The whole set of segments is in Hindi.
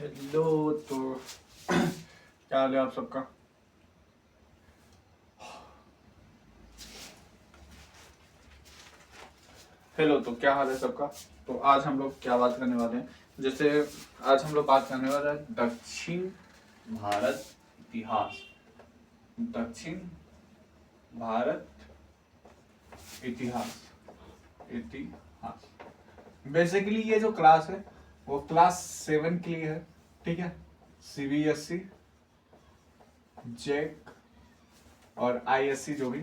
हेलो। तो क्या हाल है आप सबका। हेलो, तो क्या हाल है सबका। तो आज हम लोग क्या बात करने वाले हैं, जैसे आज हम लोग बात करने वाले हैं दक्षिण भारत इतिहास। दक्षिण भारत इतिहास। इतिहास बेसिकली ये जो क्लास है वो क्लास 7 के लिए है। ठीक है, सीबीएसई, जेक और आईएससी, जो भी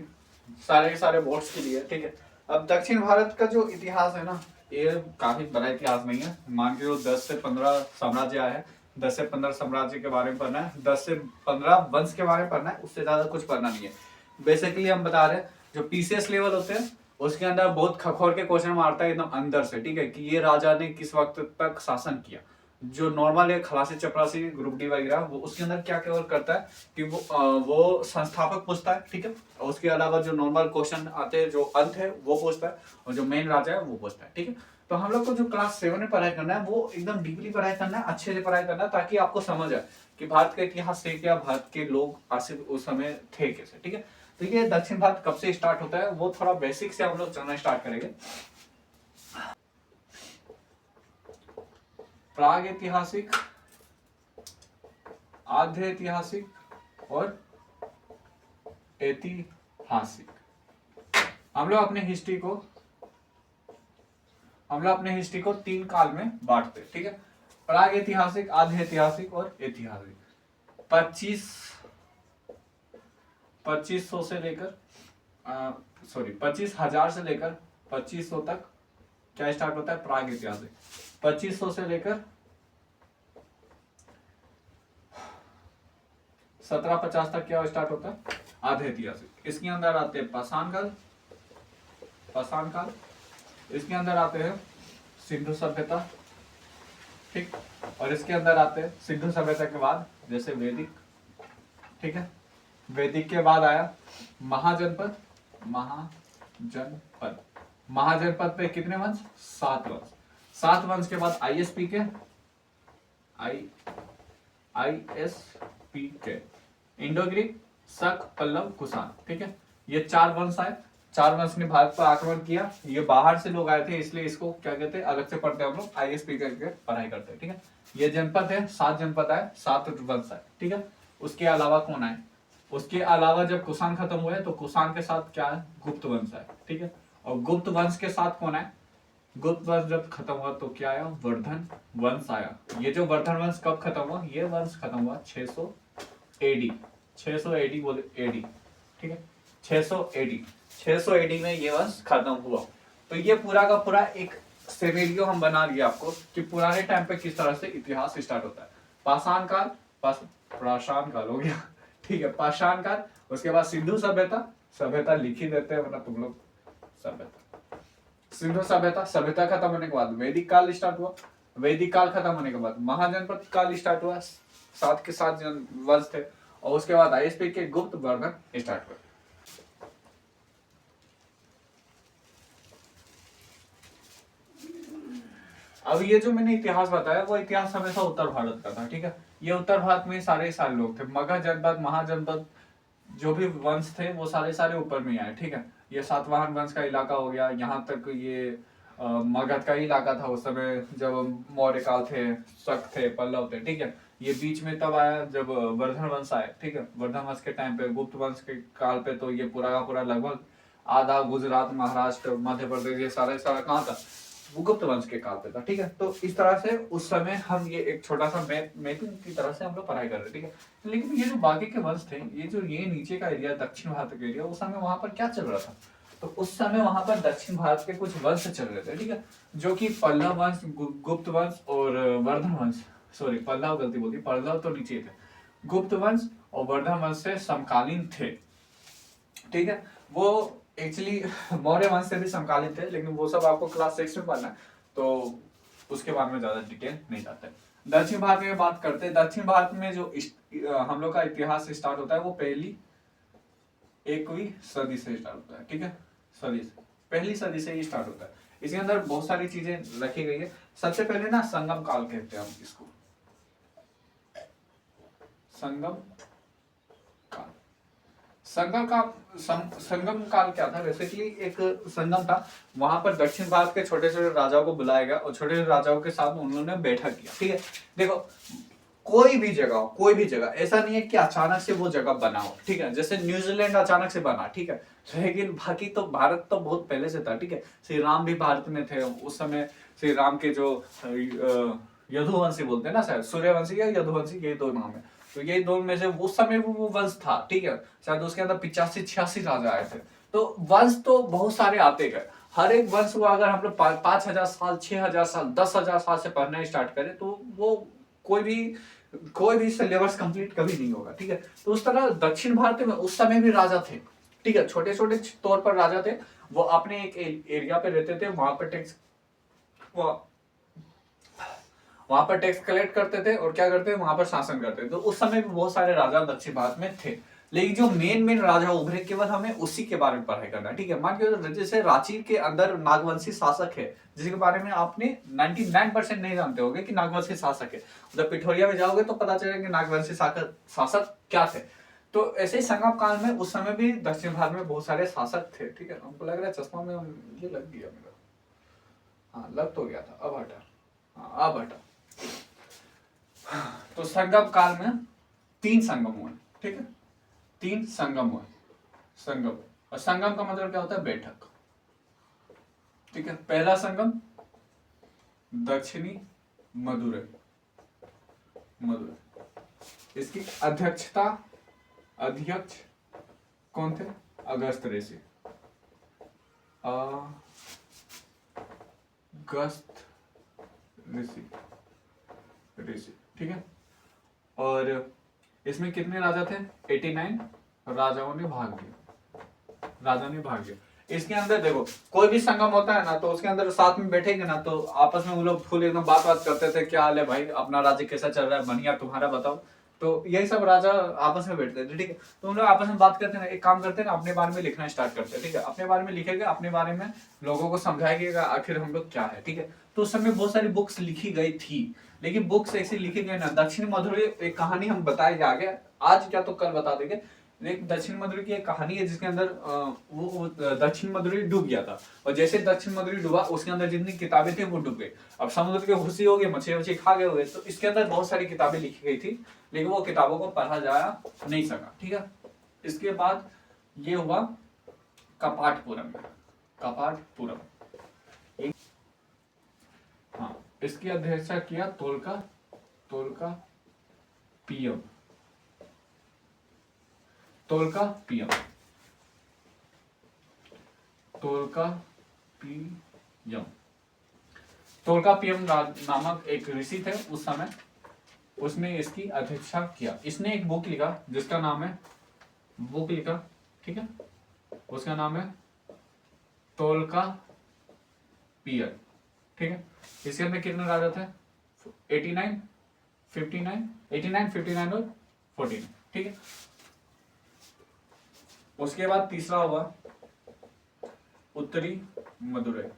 सारे के सारे बोर्ड्स के लिए। ठीक है, अब दक्षिण भारत का जो इतिहास है ना, ये काफी बड़ा इतिहास नहीं है। मान के जो 10 से 15 साम्राज्य आए हैं, 10 से 15 साम्राज्य के बारे में पढ़ना है, 10 से 15 वंश के बारे में पढ़ना है, उससे ज्यादा कुछ पढ़ना नहीं है। बेसिकली हम बता रहे हैं जो पीसीएस लेवल होते हैं उसके अंदर बहुत खखोर के क्वेश्चन मारता है एकदम अंदर से। ठीक है, कि ये राजा ने किस वक्त तक शासन किया। जो नॉर्मल है खलासी चपरासी ग्रुप डी वगैरह, वो उसके अंदर क्या कवर करता है कि वो संस्थापक पूछता है। ठीक है, और उसके अलावा जो नॉर्मल क्वेश्चन आते हैं जो अंत है वो पूछता है, और जो मेन राजा है वो पूछता है। ठीक है, तो हम लोग को जो क्लास 7 में पढ़ाई करना है वो एकदम डीपली पढ़ाई करना है, अच्छे से पढ़ाई करना है, ताकि आपको समझ आए कि भारत का इतिहास है क्या, भारत के लोग आसिफ उस समय थे कैसे। ठीक है, तो ये दक्षिण भारत कब से स्टार्ट होता है वो थोड़ा बेसिक से हम लोग चलना स्टार्ट करेंगे। प्राग ऐतिहासिक, आध्य ऐतिहासिक और ऐतिहासिक। हम लोग अपने हिस्ट्री को 3 काल में बांटते हैं। ठीक है, प्राग ऐतिहासिक, आध्य ऐतिहासिक और ऐतिहासिक। 2500 से लेकर 25,000 से लेकर 2500 तक क्या स्टार्ट होता है, प्राग ऐतिहासिक। 2500 से लेकर 1750 तक क्या स्टार्ट होता है, आधे ऐतिहासिक। इसके अंदर आते हैं पाषाण काल, इसके अंदर आते हैं सिंधु सभ्यता। ठीक, और इसके अंदर आते हैं सिंधु सभ्यता के बाद जैसे वैदिक। ठीक है, वैदिक के बाद आया महाजनपद। महाजनपद पे कितने वंश, 7 वंश। 7 वंश के बाद आईएसपी के, इंडो ग्रीक, शक, पल्लव, कुषाण। ठीक है, ये 4 वंश आए। 4 वंश ने भारत पर आक्रमण किया। ये बाहर से लोग आए थे, इसलिए इसको क्या कहते हैं, अलग से पढ़ते हैं हम लोग, आईएसपी करके पढ़ाई करते हैं। ठीक है, ये जनपद है, 7 जनपद आए, 7 वंश आए। ठीक है, उसके अलावा कौन आए, उसके अलावा जब कुषाण खत्म हुए तो कुषाण के साथ क्या है, गुप्त वंश आए। ठीक है, और गुप्त वंश के साथ कौन आए, गुप्त वंश जब खत्म हुआ तो क्या आया, वर्धन वंश आया। ये जो वर्धन वंश कब खत्म हुआ, ये वंश खत्म हुआ 600 एडी। 600 एडी बोले, एडी। ठीक है, 600 एडी में ये वंश खत्म हुआ। तो ये पूरा का पूरा एक सिनेरियो हम बना लिया आपको कि पुराने टाइम पे किस तरह से इतिहास स्टार्ट होता है। पाषाण काल, पाषाण काल हो गया। ठीक है, पाषाण काल, उसके बाद सिंधु सभ्यता। सभ्यता लिख ही देते हैं वरना तुम लोग, सभ्यता, सिंधु सभ्यता। सभ्यता खत्म होने के बाद वैदिक काल स्टार्ट हुआ। वैदिक काल खत्म होने के बाद महाजनपद काल स्टार्ट हुआ, 7 के 7 वंश थे। और उसके बाद आईएसपी के गुप्त वर्धन स्टार्ट हुआ। अब ये जो मैंने इतिहास बताया वो इतिहास हमेशा उत्तर भारत का था। ठीक है, ये उत्तर भारत में सारे सारे लोग थे, मगध जनपद, महाजनपद, जो भी वंश थे वो सारे सारे ऊपर में आए। ठीक है, ये सातवाहन वंश का इलाका हो गया, यहाँ तक ये मगध का इलाका था उस समय जब मौर्य काल थे, शक थे, पल्लव थे। ठीक है, ये बीच में तब आया जब वर्धन वंश आए। ठीक है, वर्धन वंश के टाइम पे, गुप्त वंश के काल पे तो ये पूरा का पूरा लगभग आधा गुजरात, महाराष्ट्र, मध्य प्रदेश, ये सारा सारा कहाँ था, वो गुप्त वंश के काल पे था। ठीक है, तो इस तरह से उस समय हम ये एक छोटा सा मैपिंग की तरह से हम लोग पढ़ाई कर रहे थे। ठीक है, लेकिन ये जो बाकी के वंश थे, ये जो ये नीचे का एरिया दक्षिण भारत का एरिया, उस समय वहां पर क्या चल रहा था, तो उस समय वहां पर दक्षिण भारत के कुछ वंश चल रहे थे। ठीक है, जो कि पल्लव वंश, गुप्त वंश और वर्धन वंश, सॉरी पल्लव गलती बोलती, पल्लव तो नीचे थे, गुप्त वंश और वर्धन वंश से समकालीन थे। ठीक है, वो एक्चुअली मौर्य वंश से भी समकालीन थे, लेकिन वो सब आपको क्लास 6 में पढ़ना है, तो उसके बारे में ज्यादा डिटेल नहीं जाते। दक्षिण भारत में बात करते हैं। दक्षिण भारत में जो हम लोग का इतिहास स्टार्ट होता है वो पहली 1वीं सदी से स्टार्ट होता है। ठीक है, पहली सदी से ही स्टार्ट होता है। इसके अंदर बहुत सारी चीजें रखी गई है। सबसे पहले ना संगम काल कहते हैं हम इसको, संगम काल। संगम काल क्या था? बेसिकली एक संगम था, वहां पर दक्षिण भारत के छोटे छोटे राजाओं को बुलाया गया और छोटे छोटे राजाओं के साथ उन्होंने बैठक किया। ठीक है, देखो कोई भी जगह ऐसा नहीं है कि अचानक से वो जगह बना हो। ठीक है, जैसे न्यूजीलैंड अचानक से बना, ठीक है, लेकिन बाकी तो भारत तो बहुत पहले से था। ठीक है, श्री राम भी भारत में थे उस समय। श्री राम के जो यदुवंशी बोलते हैं ना, शायद सूर्यवंशी या यदुवंशी, ये दो नाम है। तो ये दो में से उस समय वो वंश था। ठीक है, शायद उसके अंदर 85-86 राजा आए थे। तो वंश तो बहुत सारे आते गए। हर एक वंश को अगर हम लोग 5000 साल, 6000 साल, 10,000 साल से पढ़ना स्टार्ट करें तो वो कोई भी सिलेबस कंप्लीट कभी नहीं होगा। ठीक है, तो उस तरह दक्षिण भारत में उस समय भी राजा थे। ठीक है, छोटे छोटे तौर पर राजा थे। वो अपने एक एरिया पे रहते थे, वहां पर टैक्स कलेक्ट करते थे और क्या करते थे, वहां पर शासन करते थे। तो उस समय भी बहुत सारे राजा दक्षिण भारत में थे, लेकिन जो मेन राजा उभरे केवल हमें उसी के बारे में पढ़ाई करना है। ठीक है, मान के जैसे रांची के अंदर नागवंशी शासक है, जिसके बारे में आपने 99% नहीं जानते होंगे कि नागवंशी शासक है। उधर पिठोरिया में जाओगे तो पता चलेगा कि नागवंशी शासक क्या थे। तो ऐसे ही संगम काल में उस समय भी दक्षिण भारत में बहुत सारे शासक थे। ठीक है, हमको लग रहा है चश्मा में ये लग गया मेरा, हाँ लग तो गया था, अब हटा, हाँ अब हटा। तो संगम काल में 3 संगम हुए। ठीक है, 3 संगम हुए। संगम, और संगम का मतलब क्या होता है? बैठक। ठीक है, पहला संगम दक्षिणी मदुरै, इसकी अध्यक्ष कौन थे? अगस्त ऋषि। अगस्त ऋषि। ठीक है, और इसमें कितने राजा थे? 89 राजाओं ने भाग लिया। इसके अंदर देखो कोई भी संगम होता है ना, तो उसके अंदर साथ में बैठेंगे ना, तो आपस में वो लोग फुल एकदम बात करते थे, क्या हाल है भाई, अपना राज्य कैसा चल रहा है, बढ़िया, तुम्हारा बताओ। तो यही सब राजा आपस में बैठते थे। ठीक है, तो हम लोग आपस में बात करते हैं, एक काम करते हैं ना, अपने बारे में लिखना स्टार्ट करते हैं। ठीक है, अपने बारे में लिखेगा, अपने बारे में लोगों को समझाएगा आखिर हम लोग क्या है। ठीक है, तो उस समय बहुत सारी बुक्स लिखी गई थी, लेकिन बुक्स ऐसी लिखी गई ना, दक्षिण मधुरै एक कहानी हम बताएंगे आगे, आज क्या तो कल बता देंगे। एक दक्षिण मधुरै की एक कहानी है जिसके अंदर वो दक्षिण मधुरै डूब गया था, और जैसे दक्षिण मधुरै डूबा उसके अंदर जितनी किताबें थी वो डूब गई। अब समुद्र के घुसी हो गए, मछली खा गए हुए, तो इसके अंदर बहुत सारी किताबें लिखी गई थी, लेकिन वो किताबों को पढ़ा जा नहीं सका। ठीक है, इसके बाद ये हुआ कपाटपुरम। हाँ, इसकी अध्यक्षता किया तोलका पीयम। तोलकापियम नामक एक ऋषि थे उस समय, उसने इसकी अध्यक्षता किया। इसने एक बुक लिखा जिसका नाम है, ठीक है, उसका नाम है तोलकापियम। ठीक है, इसके अंदर कितने राजा थे? 89, 59 और 49। ठीक है, उसके बाद तीसरा हुआ उत्तरी मदुरै,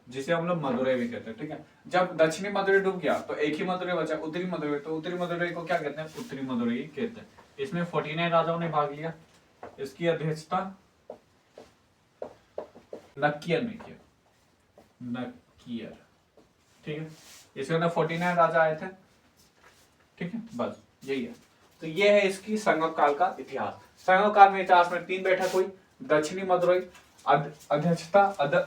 जिसे हम लोग मदुरै भी कहते हैं। ठीक है, जब दक्षिणी मदुरै डूब गया तो एक ही मदुरै बचा, उत्तरी मदुरै। तो उत्तरी मदुरै को क्या कहते हैं? उत्तरी मदुरै कहते हैं। इसमें 49 राजाओं ने भाग लिया। इसकी अध्यक्षता नक्कियर ने किया। ठीक है, इसके अंदर 49 राजा आए थे। ठीक है, बस यही है। तो ये है इसकी संगम काल का इतिहास। संगम काल में इतिहास में 3 बैठक हुई, दक्षिणी मदुरै अध्यक्षता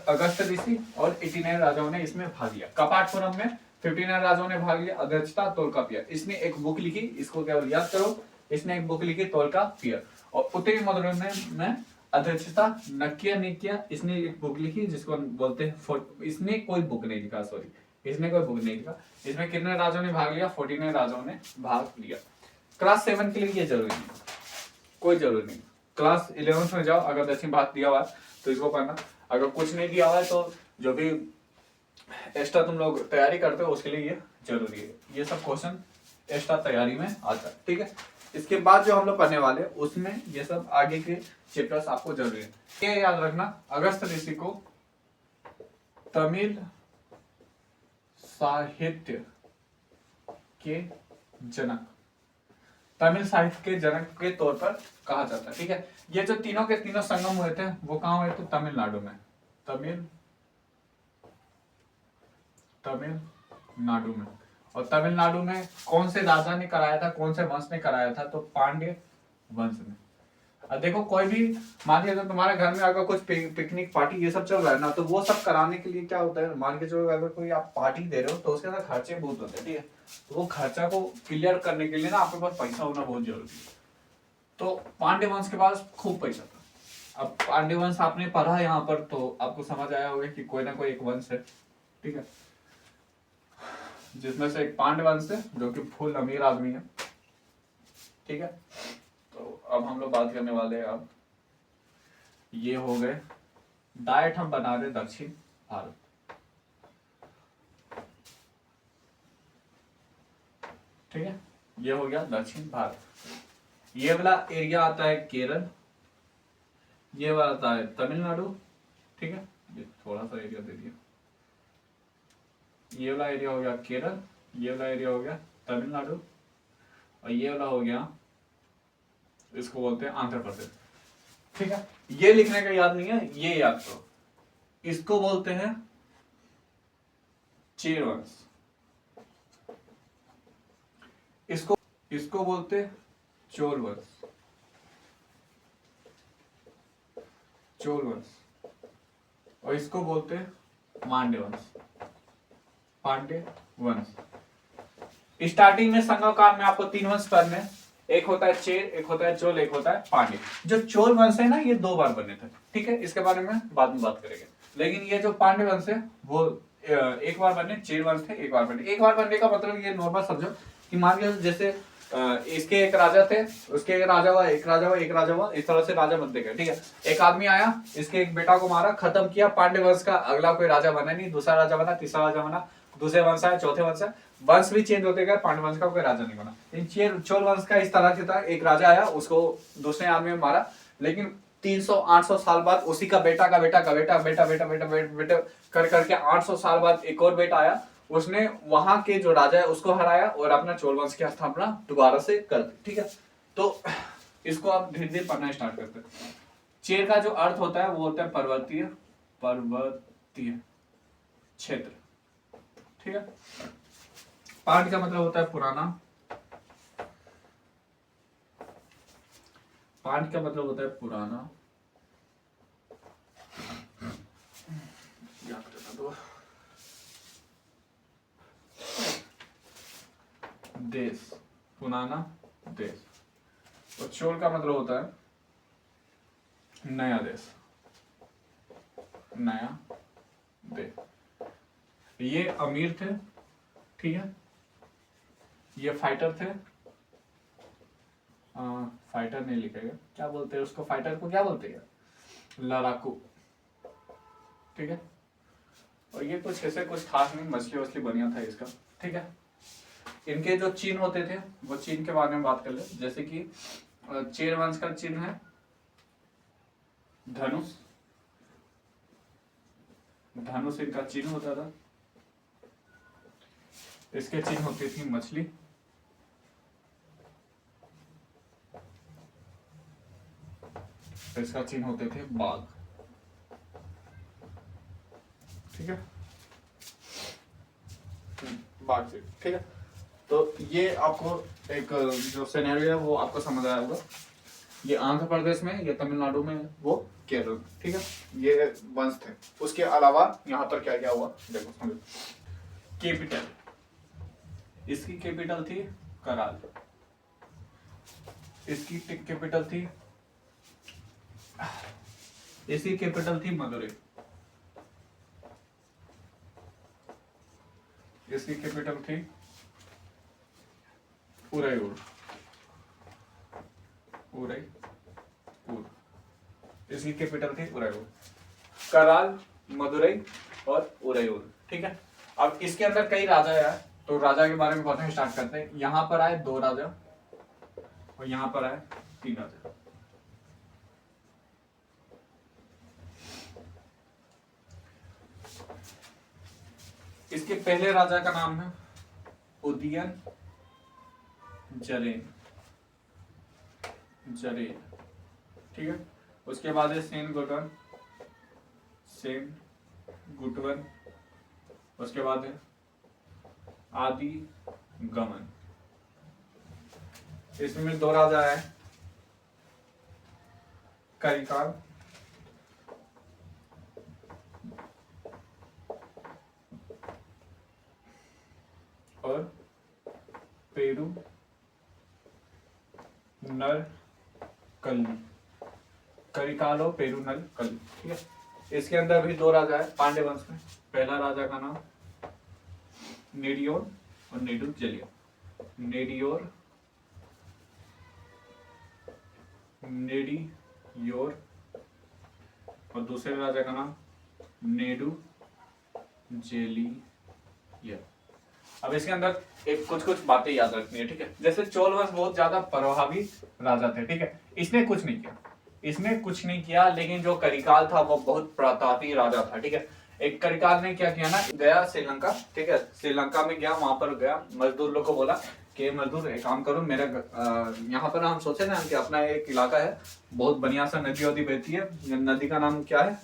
अगस्त ऋषि, और 89 राजाओं ने इसमें भाग लिया। कपाटपुरम में 59 राजाओं ने भाग लिया, अध्यक्षता तोलकापियर। इसने एक बुक लिखी, इसको केवल याद करो, इसने एक बुक लिखी तोलकापियर। और उत्तरी मदुरै में अध्यक्षता नक्कियर ने किया, इसने एक बुक लिखी जिसको बोलते हैं, इसने कोई बुक नहीं लिखा, इसमें कितने राजाओं ने भाग लिया? 49 राजाओं ने भाग लिया। क्लास 7 के लिए ये जरूरी नहीं, कोई जरूरी नहीं। क्लास 11 में जाओ, अगर दक्षिण भारत दिया हुआ है तो इसको पढ़ना, अगर कुछ नहीं दिया हुआ है तो जो भी एक्स्ट्रा तुम लोग तैयारी करते हो उसके लिए ये जरूरी है। ये सब क्वेश्चन एक्स्ट्रा तैयारी में आता है। ठीक है, इसके बाद जो हम लोग पढ़ने वाले उसमें ये सब आगे के चैप्टर्स आपको जरूरी है। ये याद रखना, अगस्त ऋषि को तमिल साहित्य के जनक, तमिल साहित्य के जनक के तौर पर कहा जाता है। ठीक है, ये जो तीनों के तीनों संगम हुए थे वो कहाँ हुए थे? तमिलनाडु में। तमिलनाडु में। और तमिलनाडु में कौन से राजा ने कराया था, कौन से वंश ने कराया था? तो पांड्य वंश ने। अब देखो कोई भी, मान लीजिए तुम्हारे घर में अगर कुछ पिकनिक पार्टी ये सब चल रहा है ना, तो वो सब कराने के लिए क्या होता है, मान के चलो अगर कोई आप पार्टी दे रहे हो तो उसके अंदर खर्चे बहुत होते हैं। ठीक है, तो वो खर्चा को क्लियर करने के लिए ना आपके पास पैसा होना बहुत जरूरी है। तो पांड्य वंश के पास खूब पैसा था। अब पांड्य वंश आपने पढ़ा यहाँ पर तो आपको समझ आया होगा कि कोई ना कोई एक वंश है। ठीक है, जिसमें से एक पांड्य वंश है जो कि फुल अमीर आदमी है। ठीक है, तो अब हम लोग बात करने वाले हैं, अब ये हो गए डाइट हम बना रहे दक्षिण भारत। ठीक है, ये हो गया दक्षिण भारत। ये वाला एरिया आता है केरल, ये वाला आता है तमिलनाडु। ठीक है, ये थोड़ा सा एरिया दे दिया। ये वाला एरिया हो गया केरल, ये वाला एरिया हो गया तमिलनाडु, और ये वाला हो गया, इसको बोलते हैं आंध्र प्रदेश। ठीक है, ये लिखने का याद नहीं है, ये याद करो। इसको बोलते हैं चेर वंश, इसको बोलते हैं चोल वंश, और इसको बोलते हैं मांड्य वंश, पांड्य वंश। स्टार्टिंग में संगम काल में आपको 3 वंश पढ़ने, एक होता है चेर, एक होता है चोल, एक होता है पांड्य। जो चोल वंश है ना, ये 2 बार बने थे। ठीक है, इसके बारे में बाद में बात करेंगे। लेकिन ये जो पांड्य वंश है वो एक बार बने, चेर वंश थे एक बार बने। एक बार बनने का मतलब ये नॉर्मल समझो कि मान लीजिए जैसे इसके एक राजा थे, उसके एक राजा हुआ, एक राजा हुआ, एक राजा हुआ, इस तरह से राजा बनते गए। ठीक है, एक आदमी आया, इसके एक बेटा को मारा, खत्म किया पांड्य वंश का, अगला कोई राजा बना नहीं, दूसरा राजा बना, तीसरा राजा बना, दूसरे वंश आया, चौथे वंश आया, वंश भी चेंज होते गए, पांड्य वंश का कोई राजा नहीं बना। इन चोल वंश का इस तरह से था, एक राजा आया, उसको दूसरे आदमी ने मारा, लेकिन 300-800 साल बाद उसी का बेटा का बेटा का बेटा बेटा बेटा बेटा बेटा कर करके 800 साल बाद एक और बेटा आया, उसने वहां के जो राजा है उसको हराया और अपना चोल वंश की स्थापना दोबारा से कर दी। ठीक है, तो इसको आप धीरे धीरे पढ़ना स्टार्ट करते हैं। चेर का जो अर्थ होता है वो होता है पर्वतीय क्षेत्र। ठीक है, पांड का मतलब होता है पुराना, पांड का मतलब होता है पुराना देश, पुराना देश। और चोल का मतलब होता है नया देश, नया देश। ये अमीर थे। ठीक है, ये फाइटर थे, फाइटर नहीं लिखेगा, क्या बोलते हैं उसको, फाइटर को क्या बोलते हैं? लड़ाकू। ठीक है, और ये कुछ ऐसे कुछ खास नहीं, मछली वछली बढ़िया था इसका। ठीक है, इनके जो चिन्ह होते थे वो चिन्ह के बारे में बात कर ले। जैसे कि चेर वंश का चिन्ह है धनुष, धनुष इनका चिन्ह होता था। इसके चिन्ह होती थी मछली, इसका चिन्ह होते थे बाघ। ठीक है, बाघ से। ठीक है, तो ये आपको एक जो सिनेरियो है वो आपको समझ आया होगा। ये आंध्र प्रदेश में, ये तमिलनाडु में, वो केरल। ठीक है, ये वंश थे। उसके अलावा यहाँ पर क्या क्या हुआ देखो समझो। कैपिटल, इसकी कैपिटल थी कराल, इसकी कैपिटल थी, इसकी कैपिटल थी मदुरई, इसकी कैपिटल थी उदयपुर, इसकी कैपिटल थी उदयपुर। कराल, मदुरई और उदयपुर। ठीक है, अब इसके अंदर कई राजा आए, तो राजा के बारे में बताना स्टार्ट करते हैं। यहां पर आए 2 राजा और यहां पर आए 3 राजा। इसके पहले राजा का नाम है उदयन जरेन, जरेन, ठीक है। उसके बाद है सेन गुटवन, सेन गुटवन। उसके बाद है आदि गमन। इसमें दो राजा है, करिकाल और पेरू नर कल्ली, करिकाल और पेरू नर कल्ली, ठीक है। इसके अंदर भी दो राजा है पांड्य वंश में। पहला राजा का नाम नेडियोर और नेडुचलिया, नेडियोर, नेडियोर, और दूसरे राजा का नाम नेडुचेलिया। अब इसके अंदर एक कुछ बातें याद रखनी है, ठीक है। जैसे चोल वंश बहुत ज्यादा प्रभावी राजा थे, ठीक है। इसने कुछ नहीं किया, इसने कुछ नहीं किया, लेकिन जो करिकाल था वो बहुत प्रतापी राजा था, ठीक है। एक करिकाल ने क्या किया ना, गया श्रीलंका, ठीक है। श्रीलंका में गया, वहां पर गया, मजदूर लोग को बोला कि मजदूर एक काम करो, मेरा यहाँ पर हम सोचे ना कि अपना एक इलाका है, बहुत बढ़िया सा नदी वदी बहती है, नदी का नाम क्या है,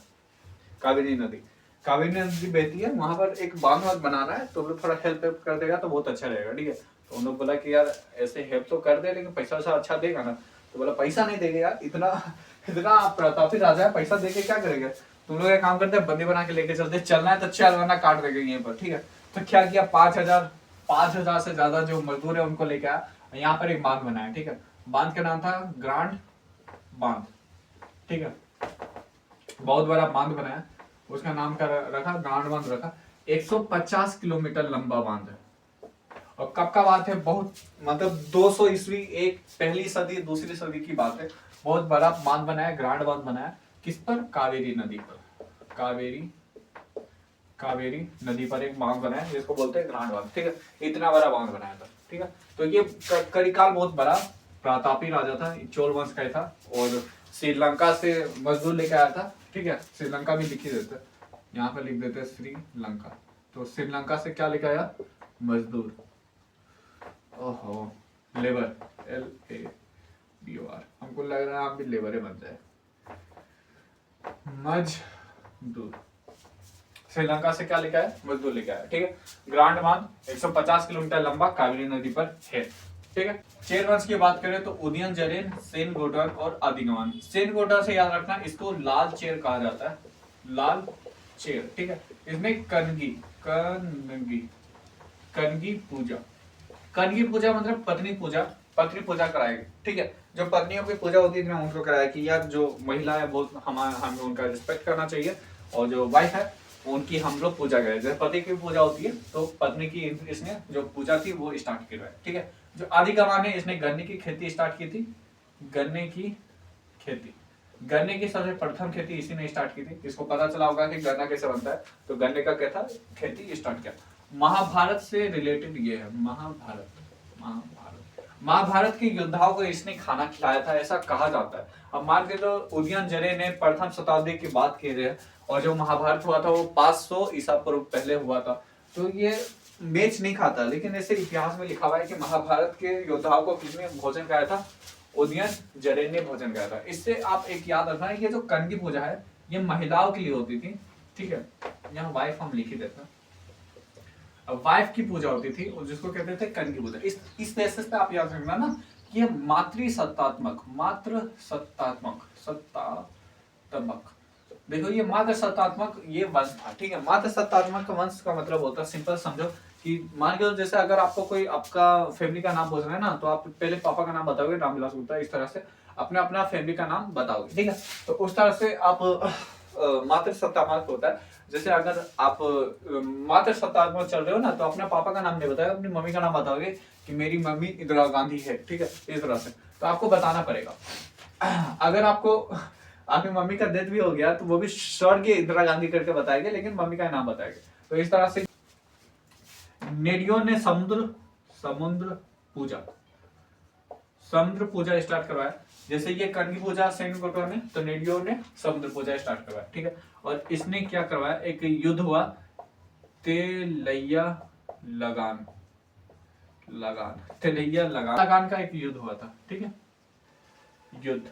कावेरी नदी, कावेरी नदी बहती है, वहां पर एक बांध वाध बनाना है, तो थोड़ा हेल्प कर देगा तो बहुत अच्छा रहेगा, ठीक है। तो उन लोग बोला कि यार ऐसे हेल्प तो कर दे, लेकिन पैसा वैसा अच्छा देगा ना। तो बोला पैसा नहीं देगा यार, इतना इतना प्रतापी राजा है, पैसा दे के क्या करेगा। तुम लोग एक काम करते हैं, बंदी बना के लेके चलते, चलना है तो चल, वरना काट देंगे यहीं पर, ठीक है। तो क्या किया, 5,000 से ज्यादा जो मजदूर है उनको लेके आया, यहाँ पर एक बांध बनाया, ठीक है। बांध का नाम था ग्रांड बांध, ठीक है। बहुत बड़ा बांध बनाया, उसका नाम का रखा ग्रांड बांध रखा। 150 किलोमीटर लंबा बांध है। और कब का बात है, बहुत मतलब 200 ईस्वी, एक पहली सदी दूसरी सदी की बात है। बहुत बड़ा बांध बनाया, ग्रांड बांध बनाया, किस पर, कावेरी नदी पर, कावेरी नदी पर एक बांध बनाया, जिसको बोलते हैं ग्रांड बांध, ठीक है। इतना बड़ा बांध बनाया था, ठीक है। तो ये करिकाल बहुत बड़ा प्रतापी राजा था, चोल वंश का था, और श्रीलंका से मजदूर लेकर आया था, ठीक है। श्रीलंका भी लिखी देते, यहाँ पे लिख देते श्रीलंका। तो श्रीलंका से क्या लेकर आया, मजदूर, ओहो, लेबर, LABOR। हमको लग रहा है आप भी लेबर बन जाए, मजदूर। श्रीलंका से क्या लेकर आया, मजदूर लेकर आया, ठीक है। ग्रांड बांध 150 किलोमीटर लंबा, कावेरी नदी पर है, ठीक है। चेर वंश की बात करें तो उदयन, जरेन, सेन गोटर और आदिगमन। सेन गोटर से याद रखना, इसको लाल चेर कहा जाता है, लाल चेर, ठीक है। इसमें कनगी पूजा, कनगी पूजा मतलब पत्नी पूजा कराएगी, ठीक है। जो पत्नियों की पूजा होती है ना, उनको कराया कि यार जो महिला है बहुत हमें उनका रिस्पेक्ट करना चाहिए, और जो वाइफ है उनकी हम लोग पूजा करें। जैसे पति की पूजा होती है, तो पत्नी की इसने जो पूजा थी वो स्टार्ट की है, ठीक है। जो आदिगमन है, इसने गन्ने की खेती स्टार्ट की थी, गन्ने की सबसे प्रथम खेती इसी ने स्टार्ट की थी। इसको पता चला होगा कि गन्ना कैसे बनता है, तो गन्ने का क्या था, खेती स्टार्ट किया। महाभारत से रिलेटेड ये है, महाभारत के योद्धाओं को इसने खाना खिलाया था, ऐसा कहा जाता है। अब मान के तो उदयन, जरेन ने प्रथम शताब्दी की बात की रहे, और जो महाभारत हुआ था वो 500 ईसा पूर्व पहले हुआ था। तो ये मेच नहीं खाता, लेकिन ऐसे इतिहास में लिखा हुआ है कि महाभारत के योद्धाओं को किसने भोजन कराया था, उदयन, जरेन ने भोजन कराया था। इससे आप एक याद रखना है कि जो कनगी पूजा है ये महिलाओं के लिए होती थी, ठीक है। यहाँ वाइफ हम लिख ही देते हैं, वाइफ की पूजा होती थी, और जिसको कहते थे कनगी पूजा। इस बेसिस पे आप याद रखना ना कि ये मातृसत्तात्मक, देखो ये मातृ सत्तात्मक ये वंश था, ठीक है। मातृ सत्तात्मक वंश का मतलब होता है, सिंपल समझो कि मान के जैसे अगर आपको कोई आपका फैमिली का नाम बोल रहे हैं ना, तो आप पहले पापा का नाम बताओगे, रामविलास गुप्ता, इस तरह से अपना अपना फैमिली का नाम बताओगे, ठीक है। तो उस तरह से आप मातृ सत्तात्मक होता है। जैसे अगर आप मातृ सत्तात्मक चल रहे हो ना, तो अपने पापा का नाम नहीं बताओगे, अपनी मम्मी का नाम बताओगे कि मेरी मम्मी इंदिरा गांधी है, ठीक है, इस तरह से। तो आपको बताना पड़ेगा। अगर आपको आपकी मम्मी का डेथ भी हो गया तो वो भी स्वर्गीय इंदिरा गांधी करके बताएंगे, लेकिन मम्मी का नाम बताएंगे। तो इस तरह से नेडियोर ने समुद्र पूजा स्टार्ट करवाया। जैसे ये कनगी पूजा सेन गोटर ने, तो नेडियोर ने समुद्र पूजा स्टार्ट करवाया, ठीक है। और इसने क्या करवाया, एक युद्ध हुआ तेलैया लगान, लगान, तेलैया लगान, लगान का एक युद्ध हुआ था, ठीक है, युद्ध,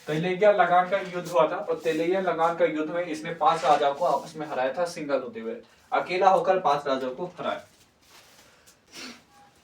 तेलैया लगान का युद्ध हुआ था। और तेलैया लगान का युद्ध में इसने 5 राजाओं को आपस में हराया था, सिंगल होते हुए, अकेला होकर 5 राजाओं को हराया।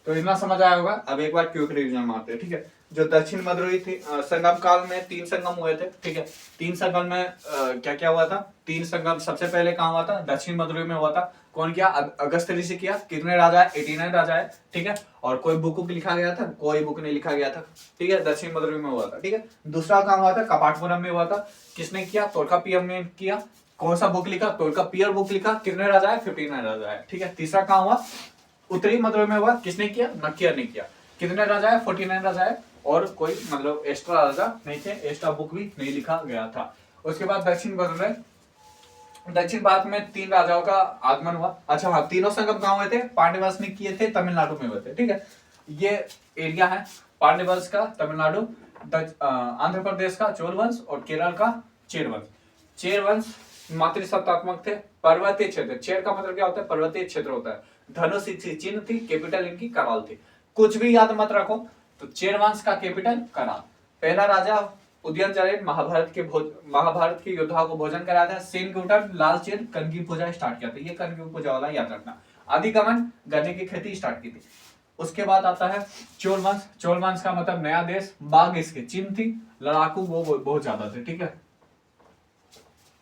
तो इतना समझ आया होगा। अब एक बार क्विक रिवीजन मारते हैं, ठीक है। जो दक्षिण मद्रवी थी संगम काल में 3 संगम हुए थे, ठीक है। 3 संगम में क्या क्या हुआ था? 3 संगम सबसे पहले कहाँ हुआ था? दक्षिण मद्रवी में हुआ था। कौन किया? अगस्त ऋषि किया। कितने राजा है? 89 राजा है, ठीक है। और कोई बुक लिखा गया था? कोई बुक नहीं लिखा गया था, ठीक है। दक्षिण मद्रवी में हुआ था, ठीक है। दूसरा काम हुआ था कपाटपुरम में हुआ था। किसने किया? तोल्काप्पियम ने किया। कौन सा बुक लिखा? तोल्काप्पियर बुक लिखा। कितने राजा है? 59 राजा है, ठीक है। तीसरा काम हुआ उत्तरी मद्रवी में हुआ। किसने किया? नक्कियर ने किया। कितने राजा है? 49 राजा है। और कोई मतलब एक्स्ट्रा राजा नहीं थे, एक्स्ट्रा बुक भी नहीं लिखा गया था। उसके बाद दक्षिण भारत में 3 राजाओं का आगमन हुआ। अच्छा हाँ, तीनों संगम कहाँ हुए थे? पांड्य वंश ने किए थे, तमिलनाडु में हुए थे, ठीक है। ये एरिया है पांड्य वंश का, तमिलनाडु, आंध्र प्रदेश का चोल वंश और केरल का चेर वंश। चेर वंश मातृसत्तात्मक थे, पर्वतीय क्षेत्र। चेर का मतलब क्या होता है? पर्वतीय क्षेत्र होता है। धनुष चिन्ह थी, कैपिटल इनकी कराल थी। कुछ भी याद मत रखो। तो चेर वंश का कैपिटल कराल। पहला राजा उदयन चले महाभारत के योद्धाओं को भोजन कराया था। सेन के उठर लाल चेर कन की पूजा स्टार्ट किया था। ये कन की पूजा वाला याद रखना। आदिगमन गन्ने की खेती स्टार्ट की थी। उसके बाद आता है चोल वंश। चोल वंश का मतलब नया देश। बाघ इसके चिन्ह थी, लड़ाकू वो बहुत ज्यादा थे, ठीक है।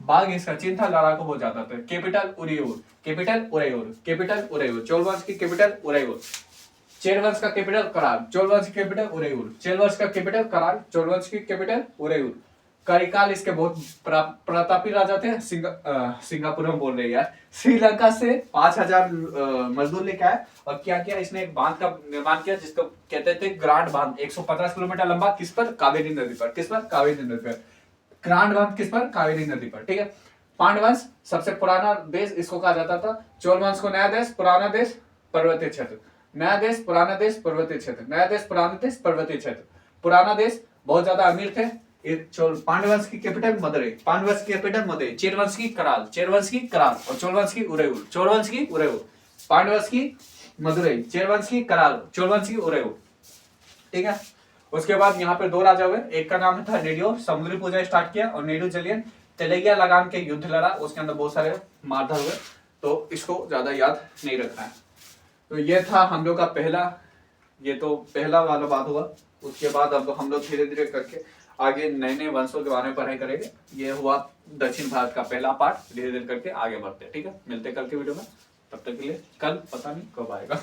बाघ इसका चिन्ह था, लड़ाकू बहुत ज्यादा थे। Capital Uraiyur, capital Uraiyur, capital Uraiyur. Chola वंश की कैपिटल उरेयूर। चेर वंश का कैपिटल करार। चोल वंश की कैपिटल उरेयूर। चेर वंश का कैपिटल करार। चोल वंश की कैपिटल उरेयूर। करिकाल इसके बहुत प्रतापी राजा थे। सिंगापुर में बोल रहे यार। श्रीलंका से 5000 मजदूर लेके आए और क्या किया? इसने एक बांध का निर्माण किया जिसको कहते थे ग्रांड बांध। 150 किलोमीटर लंबा। किस पर? कावेरी नदी पर। किस पर? कावेरी नदी पर। ग्रांड बांध किस पर? कावेरी नदी पर, ठीक है। पांडवंश सबसे पुराना देश इसको कहा जाता था। चोल वंश को नया देश, पुराना देश, पर्वतीय क्षेत्र। नया देश, पुराना देश, पर्वतीय क्षेत्र। नया देश, पुराना देश, पर्वतीय क्षेत्र। पुराना देश, बहुत ज्यादा अमीर थे। पांडवंश की कैपिटल मदुरई। पांडवंश की कैपिटल मदुरई। चेर वंश की कराल। चेर वंश की कराल। और चोल वंश की उरेयूर। चोल वंश की उरेयूर। पांडवंश की मदुरई, चेर वंश की कराल, चोल वंश की उरेयूर, ठीक है। उसके बाद यहाँ पे 2 राजा हुए। एक का नाम था नेडियो, समुद्री पूजा स्टार्ट किया। और नेडू जलियन तेलैया लगान के युद्ध लड़ा। उसके अंदर बहुत सारे मारधर हुए। तो इसको ज्यादा याद नहीं रखना है। तो ये था हम लोग का पहला, ये तो पहला वाला बात हुआ। उसके बाद अब हम लोग धीरे धीरे करके आगे नए नए वंशों के बारे में पढ़ाई करेंगे। ये हुआ दक्षिण भारत का पहला पार्ट। धीरे धीरे करके आगे बढ़ते हैं, ठीक है। मिलते हैं कल के वीडियो में। तब तक के लिए, कल पता नहीं कब आएगा।